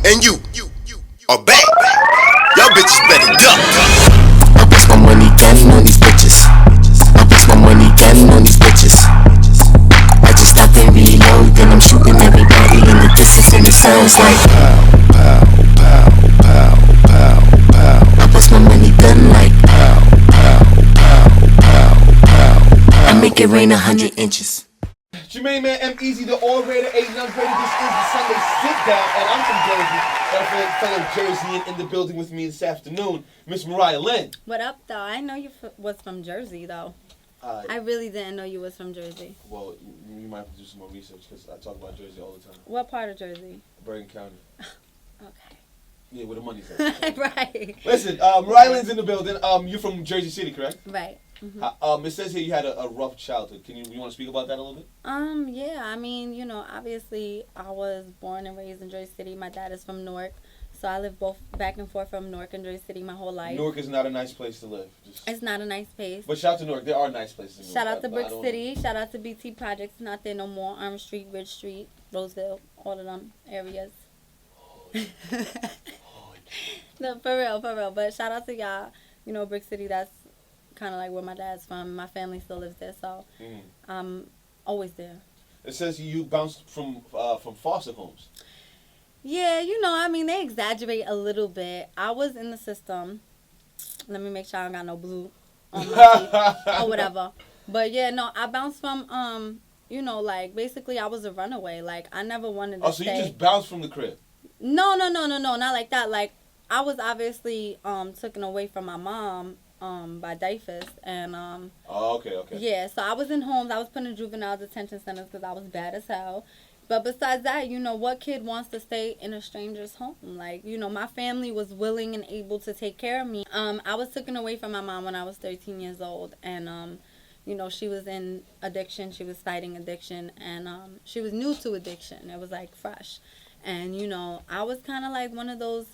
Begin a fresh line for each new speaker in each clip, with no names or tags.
and you are back. Y'all bitches better duck.
I waste my money gunning on these bitches. I waste my money gunning on these bitches. I just stop and reload, then I'm shooting everybody in the distance, and it sounds like pow, pow, pow, pow, pow, pow. I waste my money gun like pow, pow, pow, pow, pow. I make it rain 100 inches.
It's your main man, EmEz, the orator, a young lady. This is the Sunday Sitdown, and I'm from Jersey. Got a fellow Jerseyan in the building with me this afternoon, Miss Mariahlynn.
What up, though? I know you was from Jersey, though. I really didn't know you was from Jersey.
Well, you might have to do some more research because I talk about Jersey all the time.
What part of Jersey?
Bergen County.
Okay.
Yeah, where the money's at.
Right.
Listen, Mariahlynn's in the building. You're from Jersey City, correct?
Right. Mm-hmm.
It says here you had a rough childhood. You want to speak about that a little bit?
Yeah. I mean, obviously, I was born and raised in Jersey City. My dad is from Newark, so I lived both back and forth from Newark and Jersey City my whole life.
Newark is not a nice place to live.
It's not a nice place.
But shout out to Newark. There are nice places in Newark.
Shout out to Brick City. Shout out to BT Projects. Not there no more. Arm Street, Ridge Street, Roseville, all of them areas. No, for real. But shout out to y'all. Brick City, that's kind of like where my dad's from. My family still lives there, so I'm always there.
It says you bounced from foster homes.
Yeah, they exaggerate a little bit. I was in the system. Let me make sure I don't got no blue on my teeth or whatever. But yeah, no, I bounced from, basically I was a runaway. Like, I never wanted to
stay.
So
you just bounced from the crib?
No, not like that. Like, I was obviously taken away from my mom by DYFS, and
okay.
Yeah, so I was in homes. I was put in juvenile detention centers because I was bad as hell. But besides that, what kid wants to stay in a stranger's home? Like, my family was willing and able to take care of me. I was taken away from my mom when I was 13 years old, and she was in addiction. She was fighting addiction, and she was new to addiction. It was like fresh. And I was kind of like one of those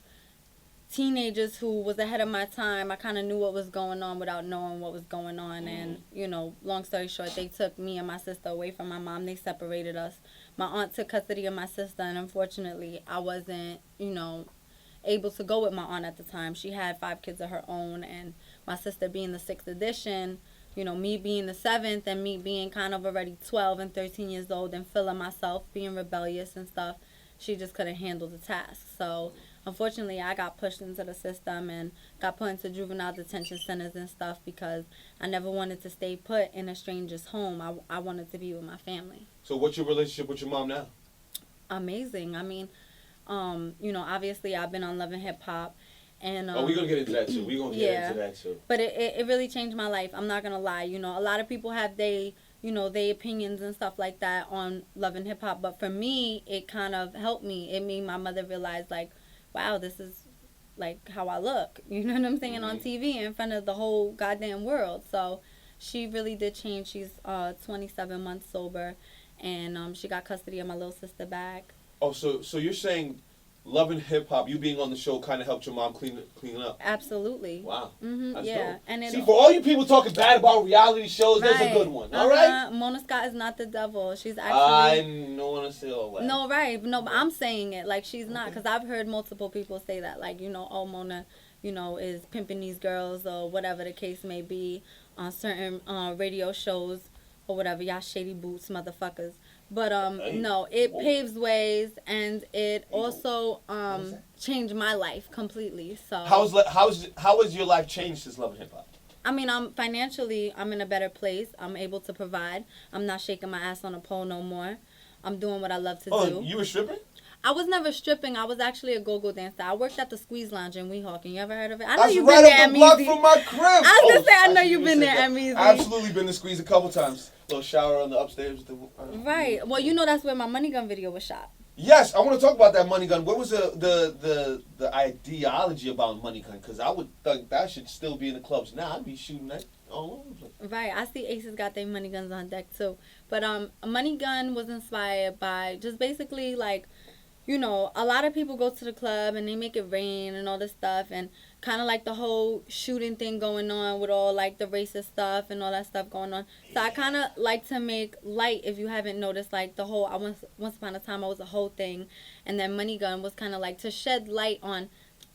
teenagers who was ahead of my time. I kind of knew what was going on without knowing what was going on. And, long story short, they took me and my sister away from my mom. They separated us. My aunt took custody of my sister, and unfortunately, I wasn't, able to go with my aunt at the time. She had 5 kids of her own, and my sister being the 6th edition, me being the 7th, and me being kind of already 12 and 13 years old and feeling myself, being rebellious and stuff, she just couldn't handle the task. So unfortunately, I got pushed into the system and got put into juvenile detention centers and stuff because I never wanted to stay put in a stranger's home. I wanted to be with my family.
So what's your relationship with your mom now?
Amazing. I mean, obviously I've been on Love and Hip Hop. And,
we're going to get into that too. But
it really changed my life. I'm not going to lie. A lot of people have their opinions and stuff like that on Love and Hip Hop. But for me, it kind of helped me. It made my mother realize, like, wow, this is like how I look. You know what I'm saying? Mm-hmm. On TV in front of the whole goddamn world. So she really did change. She's 27 months sober. And she got custody of my little sister back.
Oh, so you're saying Love and Hip Hop, you being on the show, kind of helped your mom clean up?
Absolutely.
Wow.
Mm-hmm.
That's
yeah.
dope.
And
see, for all you people talking bad about reality shows,
right.
There's a good one. All right?
Mona Scott is not the devil. She's actually...
I don't want to say all that.
No, right. No, but I'm saying it like she's not, because I've heard multiple people say that. Like, oh, Mona, is pimping these girls or whatever the case may be on certain radio shows or whatever. Y'all shady boots, motherfuckers. But no, it paves ways, and it also changed my life completely. So
how has your life changed since Love and Hip Hop?
I mean, I'm in a better place. I'm able to provide. I'm not shaking my ass on a pole no more. I'm doing what I love to do.
Oh, you were stripping?
I was never stripping. I was actually a go-go dancer. I worked at the Squeeze Lounge in Weehawken. You ever heard of it? I know you've been there, EmEz.
Right up the block from my crib.
I was gonna say, I know you've been there, EmEz.
I've absolutely been to Squeeze a couple times. Little shower on the upstairs.
Right. Well, that's where my Money Gun video was shot.
Yes, I want to talk about that Money Gun. What was the ideology about Money Gun? Because I would think that should still be in the clubs now. I'd be shooting that all over the place.
Right. I see Aces got their Money Guns on deck too. But Money Gun was inspired by just basically like you know, a lot of people go to the club and they make it rain and all this stuff, and kind of like the whole shooting thing going on with all like the racist stuff and all that stuff going on. So I kind of like to make light, if you haven't noticed, like the whole once upon a time I was a hoe thing, and then Money Gun was kind of like to shed light on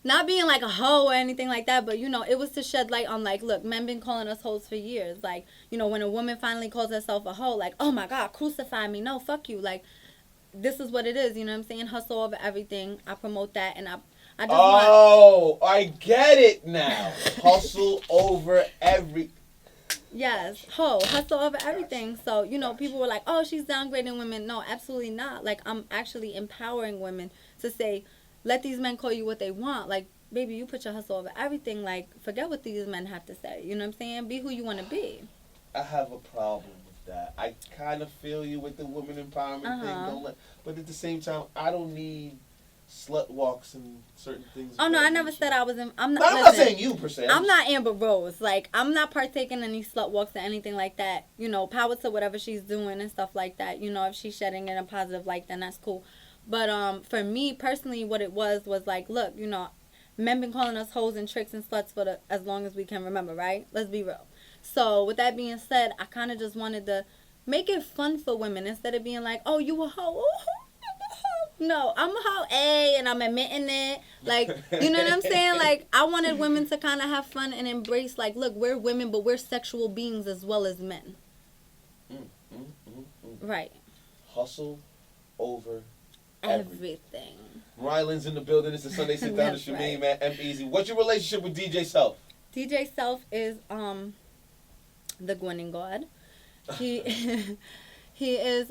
not being like a hoe or anything like that, but you know, it was to shed light on like, look, men been calling us hoes for years. Like, you know, when a woman finally calls herself a hoe, like, oh my God, crucify me. No, fuck you. Like, this is what it is, you know what I'm saying? Hustle over everything. I promote that, and I just
want... I get it now. Hustle over every...
Yes, hustle over everything. So, you know, people were like, oh, she's downgrading women. No, absolutely not. Like, I'm actually empowering women to say, let these men call you what they want. Like, baby, you put your hustle over everything. Like, forget what these men have to say. You know what I'm saying? Be who you want to be.
I have a problem with that. I kind of feel you with the women empowerment thing. But at the same time, I don't need slut walks and certain things.
Oh, no, I never said I was in... I'm
not saying you, per se.
I'm not Amber Rose. Like, I'm not partaking in any slut walks or anything like that. You know, power to whatever she's doing and stuff like that. You know, if she's shedding it in a positive light, then that's cool. But for me, personally, what it was like, look, you know, men been calling us hoes and tricks and sluts for as long as we can remember, right? Let's be real. So, with that being said, I kind of just wanted to make it fun for women instead of being like, oh, you a hoe? No, I'm a hoe, and I'm admitting it. Like, you know what I'm saying? Like, I wanted women to kind of have fun and embrace, like, look, we're women, but we're sexual beings as well as men. Right.
Hustle over
everything.
Mariahlynn's in the building. It's the Sunday Sitdown. It's Shameen, man. EmEz. What's your relationship with DJ Self?
DJ Self is the Gwenning God. He he is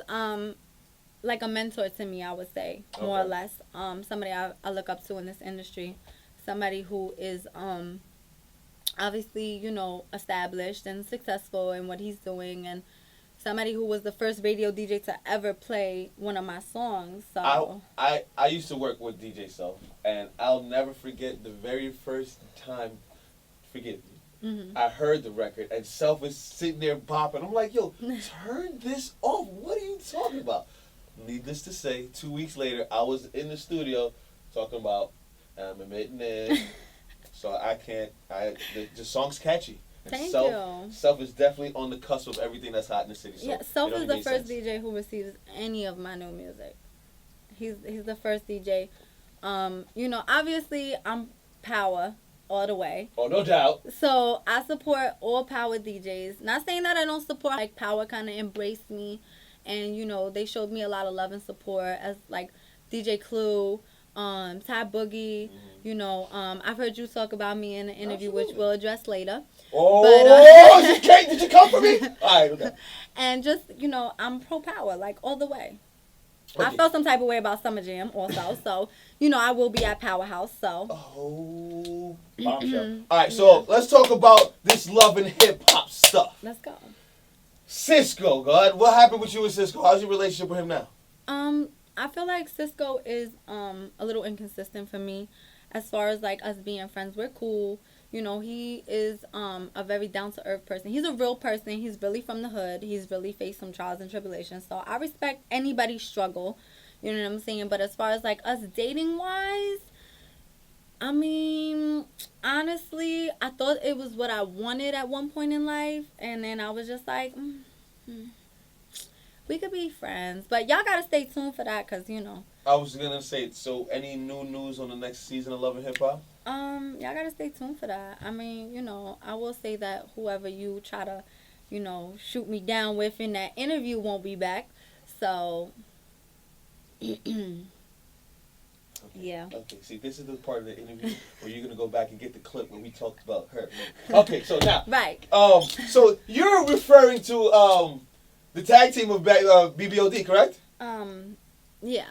like a mentor to me, I would say, more or less. Somebody I look up to in this industry. Somebody who is obviously, you know, established and successful in what he's doing, and somebody who was the first radio DJ to ever play one of my songs. So
I used to work with DJ Self, and I'll never forget the very first time, forgive me, I heard the record, and Self is sitting there bopping. I'm like, yo, turn this off. What are you talking about? Needless to say, 2 weeks later, I was in the studio talking about, I'm admitting it, so the song's catchy.
Thank you.
Self is definitely on the cusp of everything that's hot in the city. So
yeah, Self is the first DJ who receives any of my new music. He's the first DJ. You know, obviously I'm power all the way.
Oh, no doubt.
So I support all power DJs. Not saying that I don't support, like, power kind of embraced me, and you know, they showed me a lot of love and support, as like DJ Clue, Ty Boogie. You know, I've heard you talk about me in an interview, which we'll address later.
Oh, did you come for me? All right, okay.
And just, you know, I'm pro power, like, all the way. Okay. I felt some type of way about Summer Jam also, so, you know, I will be at Powerhouse, so.
Oh, bombshell. All right, so let's talk about this love and hip-hop stuff.
Let's go.
Cisco, God, what happened with you and Cisco? How's your relationship with him now?
I feel like Cisco is a little inconsistent for me as far as, like, us being friends. We're cool. You know, he is a very down-to-earth person. He's a real person. He's really from the hood. He's really faced some trials and tribulations. So I respect anybody's struggle. You know what I'm saying? But as far as, like, us dating-wise, I mean, honestly, I thought it was what I wanted at one point in life. And then I was just like, we could be friends. But y'all got to stay tuned for that because, you know.
I was going to say, so any new news on the next season of Love and Hip Hop?
Y'all got to stay tuned for that. I mean, you know, I will say that whoever you try to, you know, shoot me down with in that interview won't be back. So, yeah.
Okay, see, this is the part of the interview where you're going to go back and get the clip when we talked about her. Okay, so now.
Right.
So you're referring to the tag team of BBOD, correct?
Yeah.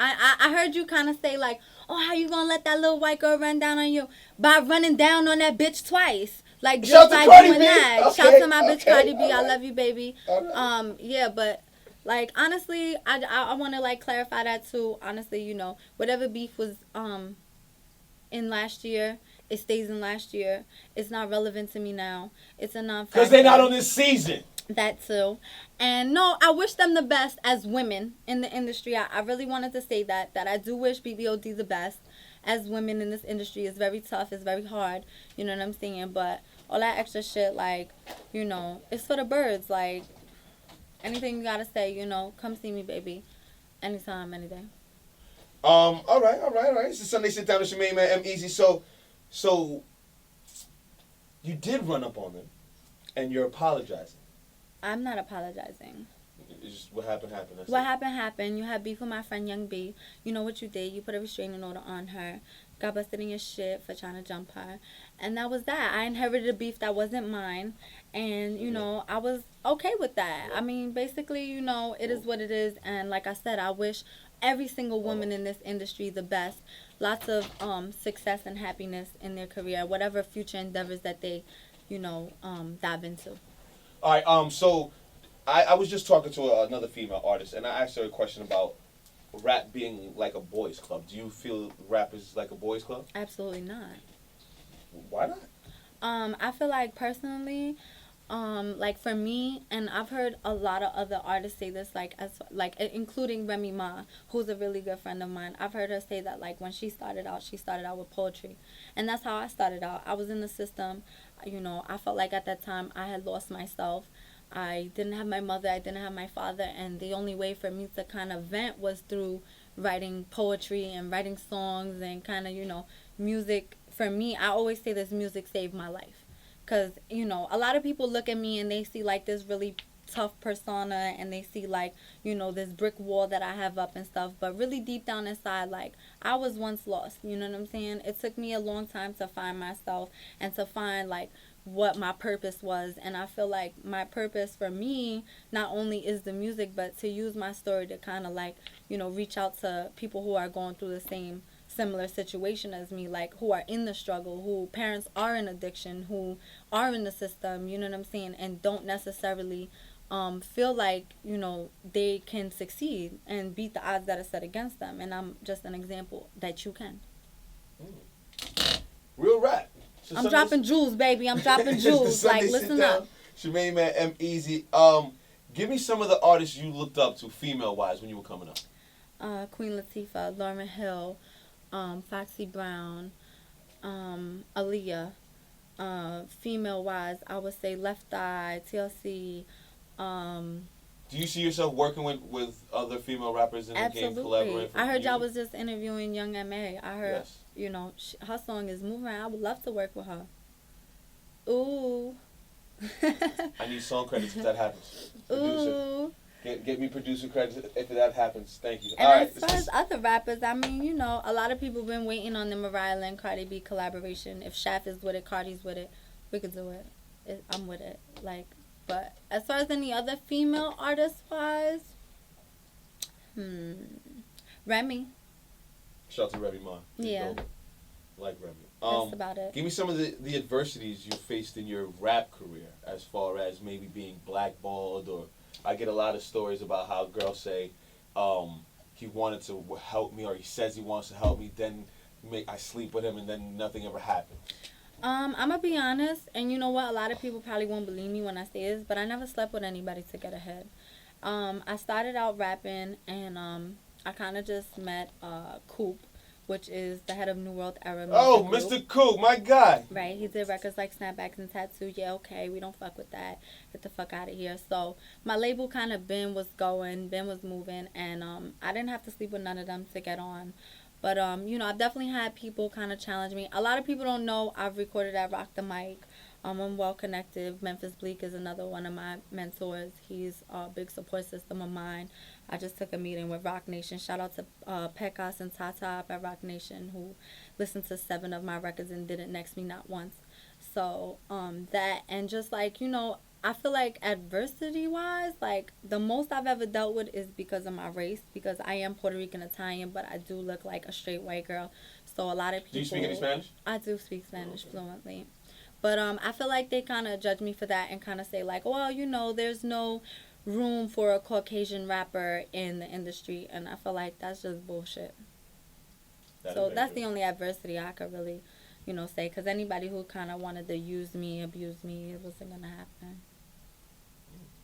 I heard you kind of say, like, oh, how you going to let that little white girl run down on you? By running down on that bitch twice. Like, just by doing that. Okay, shout to my bitch Cardi B. I love you, baby. Right. Yeah, but, like, honestly, I want to, like, clarify that, too. Honestly, you know, whatever beef was in last year, it stays in last year. It's not relevant to me now. It's a non-factor.
Because they're not on this season.
That too. And no, I wish them the best as women in the industry. I really wanted to say that I do wish BBOD the best as women in this industry. It's very tough, it's very hard, you know what I'm saying? But all that extra shit, like, you know, it's for the birds. Like, anything you gotta say, you know, come see me, baby. Anytime, any day.
All right. It's the Sunday Sitdown with your main man, EmEz. So, you did run up on them, and you're apologizing.
I'm not apologizing.
It's just what happened.
What happened. You had beef with my friend Young B. You know what you did. You put a restraining order on her. Got busted in your shit for trying to jump her. And that was that. I inherited a beef that wasn't mine. And, you know, I was okay with that. I mean, basically, you know, it is what it is. And like I said, I wish every single woman in this industry the best. Lots of success and happiness in their career. Whatever future endeavors that they, you know, dive into.
All right. So, I was just talking to another female artist, and I asked her a question about rap being like a boys' club. Do you feel rap is like a boys' club?
Absolutely not.
Why not?
I feel like personally, like for me, and I've heard a lot of other artists say this, including Remy Ma, who's a really good friend of mine. I've heard her say that, like, when she started out with poetry, and that's how I started out. I was in the system, you know. I felt like at that time I had lost myself. I didn't have my mother, I didn't have my father, and the only way for me to kind of vent was through writing poetry and writing songs and kind of, you know, music. For me, I always say this: music saved my life. Because, you know, a lot of people look at me and they see, like, this really tough persona, and they see, like, you know, this brick wall that I have up and stuff. But really deep down inside, like, I was once lost. You know what I'm saying? It took me a long time to find myself and to find, like, what my purpose was. And I feel like my purpose for me not only is the music, but to use my story to kind of, like, you know, reach out to people who are going through the same similar situation as me, like, who are in the struggle, who parents are in addiction, who are in the system, you know what I'm saying, and don't necessarily feel like, you know, they can succeed and beat the odds that are set against them. And I'm just an example that you can.
Real rap. So
I'm dropping jewels, baby. I'm dropping jewels. Like, listen up.
It's your main man, EmEz. Give me some of the artists you looked up to, female-wise, when you were coming up.
Queen Latifah, Lauryn Hill, Foxy Brown, Aaliyah. Female-wise, I would say Left Eye, TLC.
Do you see yourself working with other female rappers in the game, collaborating?
I heard y'all was just interviewing Young M.A. I heard,
yes.
You know, her song is moving. I would love to work with her. Ooh.
I need song credits if that happens. Producer.
Ooh.
Get me producer credits if that happens. Thank you.
And
all right.
As far as other rappers, I mean, you know, a lot of people been waiting on the Mariahlynn Cardi B collaboration. If Shaft is with it, Cardi's with it, we could do it. I'm with it. Like, but as far as any other female artist wise, Remy.
Shout out to Remy Ma.
Yeah.
Dope. Like Remy.
That's about it.
Give me some of the adversities you faced in your rap career, as far as maybe being blackballed, or I get a lot of stories about how girls say he wanted to help me, or he says he wants to help me, then I sleep with him, and then nothing ever happens.
I'm gonna be honest, and you know what? A lot of people probably won't believe me when I say this, but I never slept with anybody to get ahead. I started out rapping, and I kind of just met Coop, which is the head of New World Era.
Oh, Mr. Coop, my guy.
Right, he did records like Snapbacks and Tattoo. Yeah, okay, we don't fuck with that. Get the fuck out of here. So my label kind of Ben was moving, and I didn't have to sleep with none of them to get on. But, you know, I've definitely had people kind of challenge me. A lot of people don't know I've recorded at Rock the Mic. I'm well connected. Memphis Bleak is another one of my mentors. He's a big support system of mine. I just took a meeting with Rock Nation. Shout out to Pecos and Tata at Rock Nation, who listened to 7 of my records and didn't next me not once. So that, and just like, you know, I feel like adversity-wise, like, the most I've ever dealt with is because of my race, because I am Puerto Rican Italian, but I do look like a straight white girl. So a lot of people...
Do you speak any Spanish?
I do speak Spanish fluently. But I feel like they kind of judge me for that and kind of say, like, well, you know, there's no room for a Caucasian rapper in the industry. And I feel like that's just bullshit. So that's the only adversity I could really, you know, say. Because anybody who kind of wanted to use me, abuse me, it wasn't going to happen.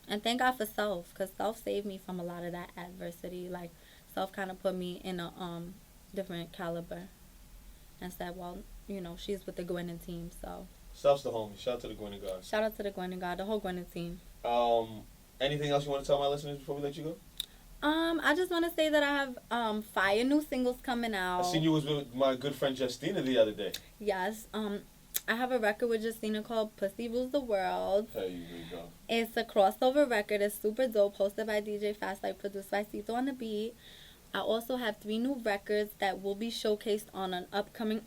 And thank God for Self, because Self saved me from a lot of that adversity. Like, Self kind of put me in a different caliber and said, well, you know, she's with the Gwinnett team, so.
Self's the homie. Shout out to the Gwinnett guys.
Shout out to the Gwinnett God, the whole Gwinnett team.
Anything else you want to tell my listeners before we let you go?
I just want to say that I have 5 new singles coming out.
I seen you was with my good friend Justina the other day.
Yes. I have a record with Justina called Pussy Rules the World.
There you go.
It's a crossover record. It's super dope. Hosted by DJ Fastlight, produced by Cito on the beat. I also have 3 new records that will be showcased on an upcoming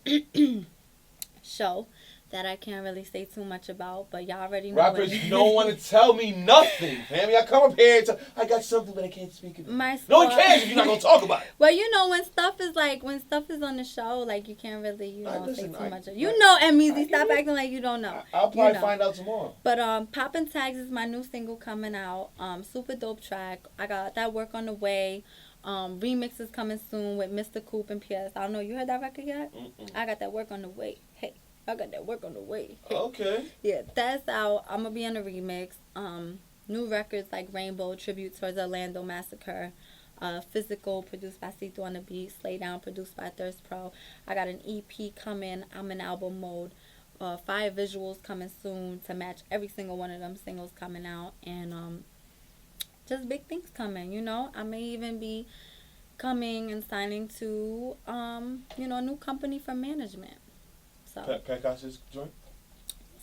show that I can't really say too much about, but y'all already know.
Rappers don't want to tell me nothing, family. I come up here and I got something, but I can't speak of it. No one cares if you're not gonna talk about it.
Well, you know, when stuff is on the show, like, you can't really, say too much. You know, EmEz, stop acting like you don't know.
I'll probably find out tomorrow.
But Poppin' Tags is my new single coming out. Super dope track. I got that work on the way. Remix is coming soon with Mr. Coop and PS. I don't know, you heard that record yet? I got that work on the way. Hey. I got that work on the way.
Okay.
Yeah, that's out. I'm going to be on a remix. New records like Rainbow, Tribute Towards Orlando Massacre. Physical, produced by Cito on the beat. Slay Down, produced by Thirst Pro. I got an EP coming. I'm in album mode. 5 visuals coming soon to match every single one of them singles coming out. And just big things coming, you know. I may even be coming and signing to, a new company for management. So.
Pecas's joint?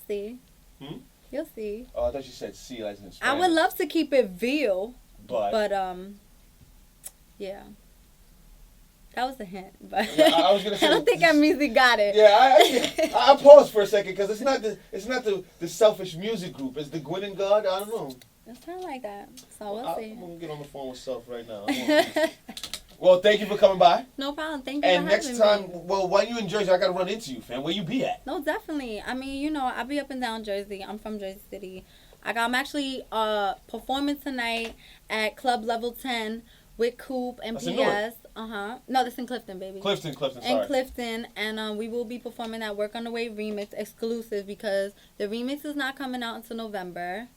See? You'll see.
Oh, I thought you said C as in Spanish.
I would love to keep it veal. But yeah. That was a hint. But
yeah, I was gonna say
I don't think EmEz got it.
Yeah, I paused for a second because it's not the Selfish music group. It's the Gwinnett God. I don't know.
It's kind of like that. So we'll see.
I'm gonna get on the phone with Self right now. Well, thank you for coming by.
No problem. Thank you.
And
for
next
having
time,
me.
well, while you in Jersey, I gotta run into you, fam. Where you be at?
No, definitely. I mean, I'll be up and down Jersey. I'm from Jersey City. I'm actually performing tonight at Club Level 10 with Coop and PS. No, that's in Clifton, baby.
Clifton, sorry.
In Clifton, and we will be performing that Work on the Way remix exclusive because the remix is not coming out until November.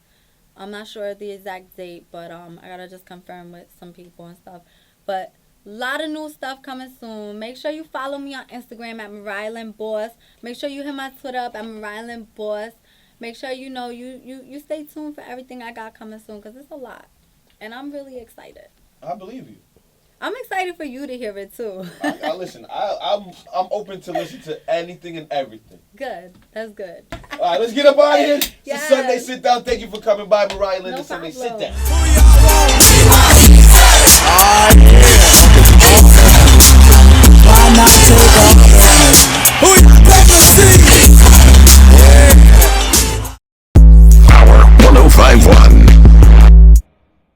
I'm not sure the exact date, but I gotta just confirm with some people and stuff. But a lot of new stuff coming soon. Make sure you follow me on Instagram at Mariahlynn Boss. Make sure you hit my Twitter up at Mariahlynn Boss. Make sure you stay tuned for everything I got coming soon because it's a lot. And I'm really excited.
I believe you.
I'm excited for you to hear it too.
I listen. I'm open to listen to anything and everything.
Good. That's good.
All right, let's get up out of here. It's
Yes.
the Sunday Sitdown. Thank you for coming by, Mariahlynn.
No
The Sunday
problem.
Sitdown.
Why not